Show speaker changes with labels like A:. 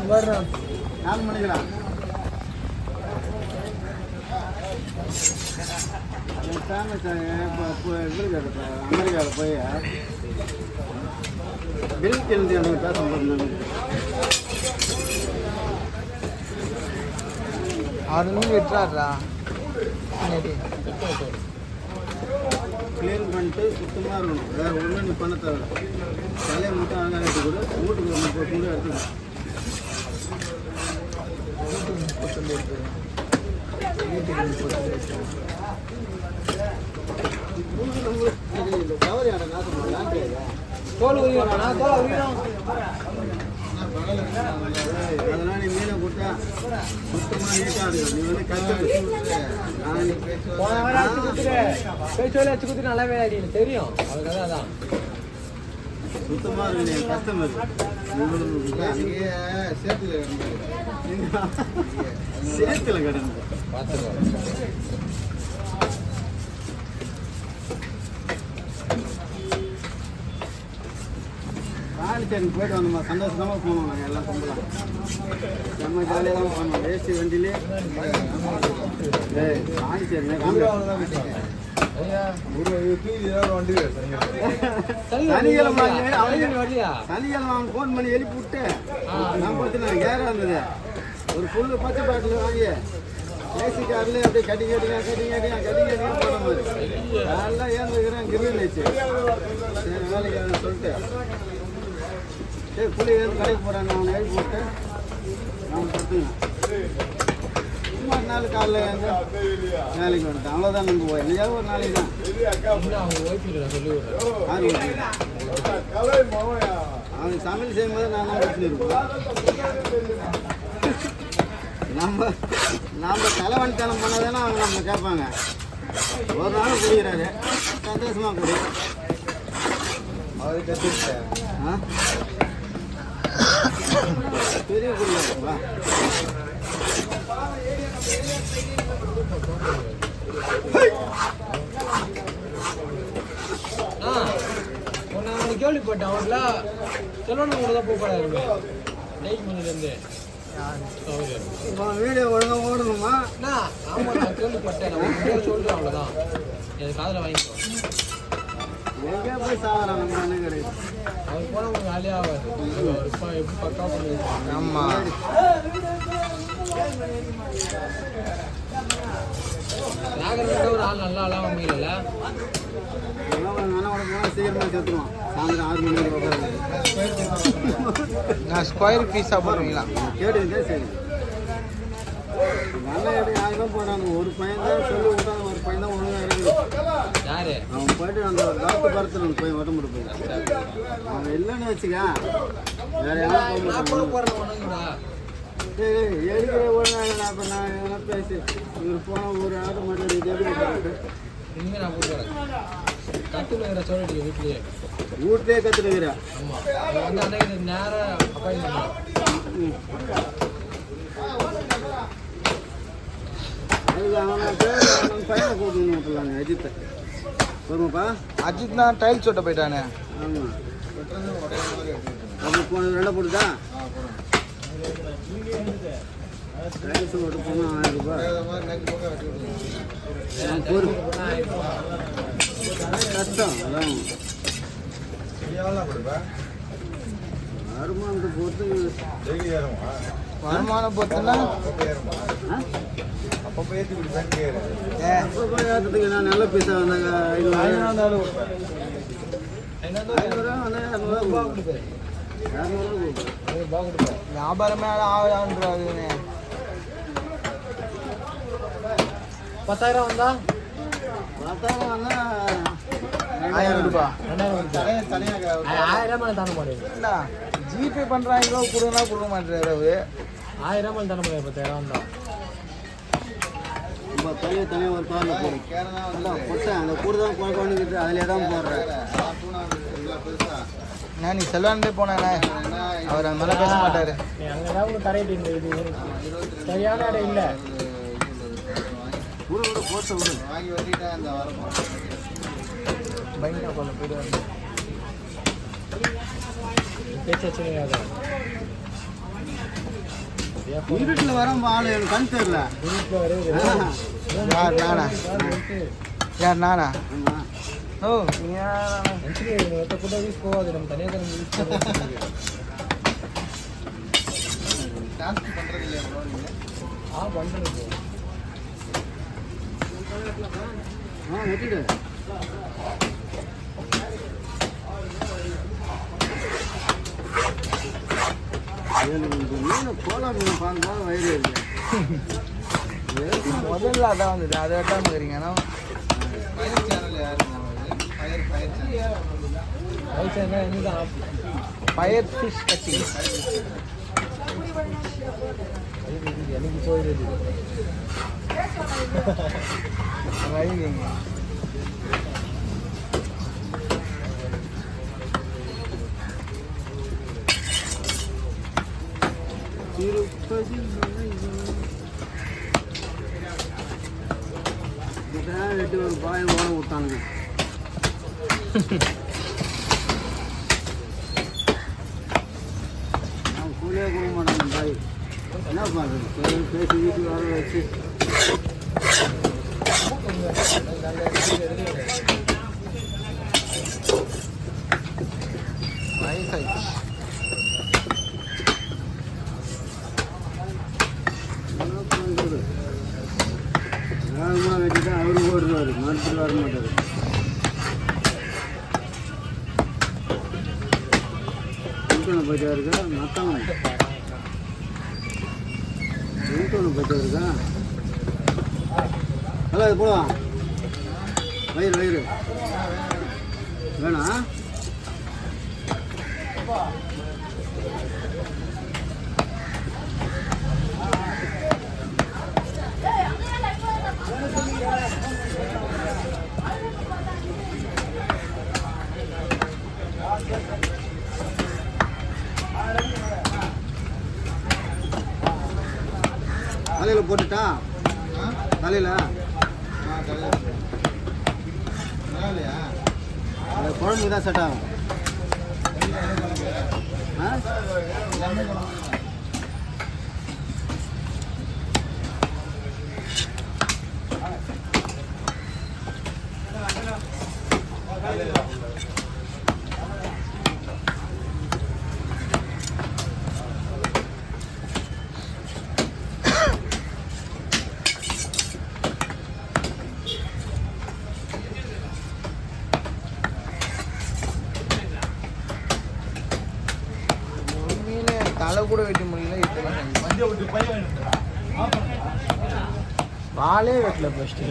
A: 4 மணிக்கலாம் அமெரிக்காவில் போய் பில் கிளம்பி எனக்கு பேச முடியும்.
B: 6 மணி விட்டுறாரா
A: கிளீன் பண்ணிட்டு சுத்தமாக இருக்கணும். வேறு ஒன்றும் நீ பண்ண தேவை. தலையை மட்டும் அழகாக எடுத்து கூட வீட்டுக்கு ஒன்று போட்டு எடுத்துக்கணும். அதெல்லாம் நீ மீனை கொடுத்தா சுத்தமாக நீட்டாக இருக்கும். நீ வந்து
B: கஷ்டம் நல்லாவே தெரியும் அவருக்கு அதான்
A: சுத்தமாக இருக்கு. நீ கஸ்டமர் அங்கேயே சேத்துல கிடந்து
B: பார்த்துக்கோ.
A: பாண்டிச்சேரி போயிட்டு வந்தோம்மா, சந்தோஷமாக போனோம். நாங்கள் எல்லாம் கும்பலாம் நம்ம ஜாலியாக தான் போனோம். வேஸ்டி வண்டியிலே பாண்டிச்சேரி சனிக்கிழமை அவன் ஃபோன் பண்ணி எழுப்பி விட்டு நான் பார்த்து கேராக இருந்தது. ஒரு ஃபுல்லு பச்சை பாட்டில் வாங்கி ஏசி கார்லேயே அப்படியே கட்டிங்க போன மாதிரி நல்லா ஏந்துக்கிறேன். கிரில் வச்சு சரி வேலைக்கு சொல்லிட்டு சரி புள்ளி ஏந்து கடைக்கு போகிறாங்க. அவனை எழுப்பி விட்டு அவன் கொடுத்துங்க. சும்மா நாள் காலைல ஏந்து வேலைக்கு வந்துட்டேன். அவ்வளோதான் நம்ம போய் இல்லையா ஒரு நாளைக்கு தான் அவனுக்கு சமையல் செய்யும்போது நான் தான் வச்சுருப்பேன். நம்ம தலைவன்தனம் பண்ணதானே அவங்க நம்ம கேட்பாங்க. ஒரு நாள் குடிக்கிறாரு சந்தோஷமாக குடி. பெரிய குடிக்கிறா
B: கேள்விப்பட்டேன். அவர்ல செல்வன் கூட தான் போகக்கூடாது நெய்மணிலேருந்து
A: வீடியோ ஒழுங்காக ஓடணுமா?
B: ஆமாம் நான் கேள்விப்பட்டேன். நான் சொல்கிறேன் அவ்வளோதான். எனக்கு காதில் வாங்கிக்கோ.
A: எங்கே போய் சாகிறான் நம்ம என்ன கிடையாது.
B: அவர் போனால் உங்களுக்கு வேலையே ஆகாது. எப்படி பக்கா பண்ணிருக்காங்க.
A: ஆமாம்
B: நாகரிக ஒரு ஆள் நல்லா ஆளாக முடியல.
A: சீக்கிரமாக சேர்த்துருவான். சாயந்தரம் 6 மணிக்கு
B: நான் ஸ்கொயர் பீஸாக போடுவீங்களா?
A: கேட்டுக்கிட்டே சரி நல்லா எப்படி 1000 போனாங்க. ஒரு பையன் தான் சொல்லி விட்டாங்க. ஒரு பையன் தான் ஒழுங்காக இருக்குது.
B: யாரு
A: அவன் போயிட்டு அந்த டாக்டர் பரத்தில் போய் உடம்பு கொடுப்பீங்க. அவன் இல்லைன்னு வச்சுக்க வேற யாரும்
B: போடுறேன்.
A: சரி எடுக்கிற ஒழுங்காக நான் இப்போ நான் எதனா பேசி இவர் போனால் ஒரு ஆடு மட்டும் இது எப்படி
B: இனிமேல் நான் போடுறேன். கற்றுக்கிற சொல்லிட்டு வீட்லேயே
A: கற்றுக்கிறேன்.
B: ஆமாம் வந்து அன்னைக்கு நேரம் அப்பாயின்மெண்ட்
A: பையனை கூட்டணும் விட்டுலாங்க. அஜித்தை வருமாப்பா.
B: அஜித் தான் டைல்ஸ் ஓட்ட போயிட்டானே.
A: ஆமாம் அப்படி போன 2 போட்டுதா டைல்ஸ் ஓட்ட போனால் 1000 ரூபாய் கஷ்டம். அதான் வருமானத்தை பொறுத்து
B: வருமானம் பொறுத்துனா
A: அப்போ போய் ஏற்றுறதுக்கு நான் நல்ல பீஸா வந்தாங்க. 500
B: வியாபாரமே ஆகுதான்றாருன்னு 10,000 வந்தா
A: 10,000 வந்தா
B: 1000 ரூபாய் 1000 தான முடியும். ஜிபே பண்றாங்க கொடுனா கொடுக்க மாட்டேறாரு. அவரு 1000 தான முடியும். 10,000 வந்தா
A: தனியாக ஒரு பால் போடும் பொட்டை அந்த கூடு தான் குழந்தைக்கிட்டு அதிலே தான் போடுறேன்.
B: நான் நீ செல்வாண்டே போனேண்ணே. அவர் அந்த மாதிரி பேச மாட்டாரு.
C: அங்கதான் கரையிட்டு இது சரியான இடம் இல்லை.
A: கூட போட்ட விடு வாங்கி வட்டிட்டா அந்த வாரம்
B: பயங்கர கொள்ள போயிடுவாங்க.
C: பேச்சு
A: இருட்டில் வர ஆள் எனக்கு கண் தெரியல.
C: வீட்டில் வரவே
B: யார் நானா? யார் நானா?
A: ஆமாம்.
B: ஓ நீங்கள்
C: ஒருத்த கூட வீஸ் போகாது நம்ம தனியாக தான்
B: டான்ஸ் பண்ணுறது இல்லையா ப்ரோ நீங்கள்?
C: பண்ணுறது
A: வெட்டிடு. எனக்கு இந்த மீன் கோலா மீன் பார்க்கும்போது வயிறு இருக்கு.
B: முதல்ல அதான் வந்தது, அதை வெட்டாமல் இருக்கிறீங்க. ஆனால் ஃபயர் சேனல் யாருங்க? ஃபயர் சேனல்
C: வயசாக என்னதான்
B: ஃபயர் ஃபிஷ் கட்டிங்.
C: எனக்கு போயிடுது
B: வைங்க.
A: திருப்பதி வெட்டி ஒரு பாய் ஓட விட்டானுங்க. நான் கூலியே கொடுக்க மாட்டாங்க பாய். என்ன பண்ணுறது? பேசி வீட்டுக்கு வர வச்சு
B: வயசாயிடுச்சு.
A: என்ன பண்ணுறது? வேகமாக வெட்டிட்டு அவரு ஓடுறாரு, மறுத்துட்டு வர மாட்டார். போயிட்டா இருக்கா மத்தவங்க போயிட்டா இருக்கா. ஹலோ இது போலாம். வயிறு வேணா தலையில் போட்டுட்டா தலையில் அது குழம்புக்கு தான் செட் ஆகும்.
B: தலை கூட வெட்ட முடியல. இப்போதான் வாழே வெட்டல ஃபஸ்ட்டு.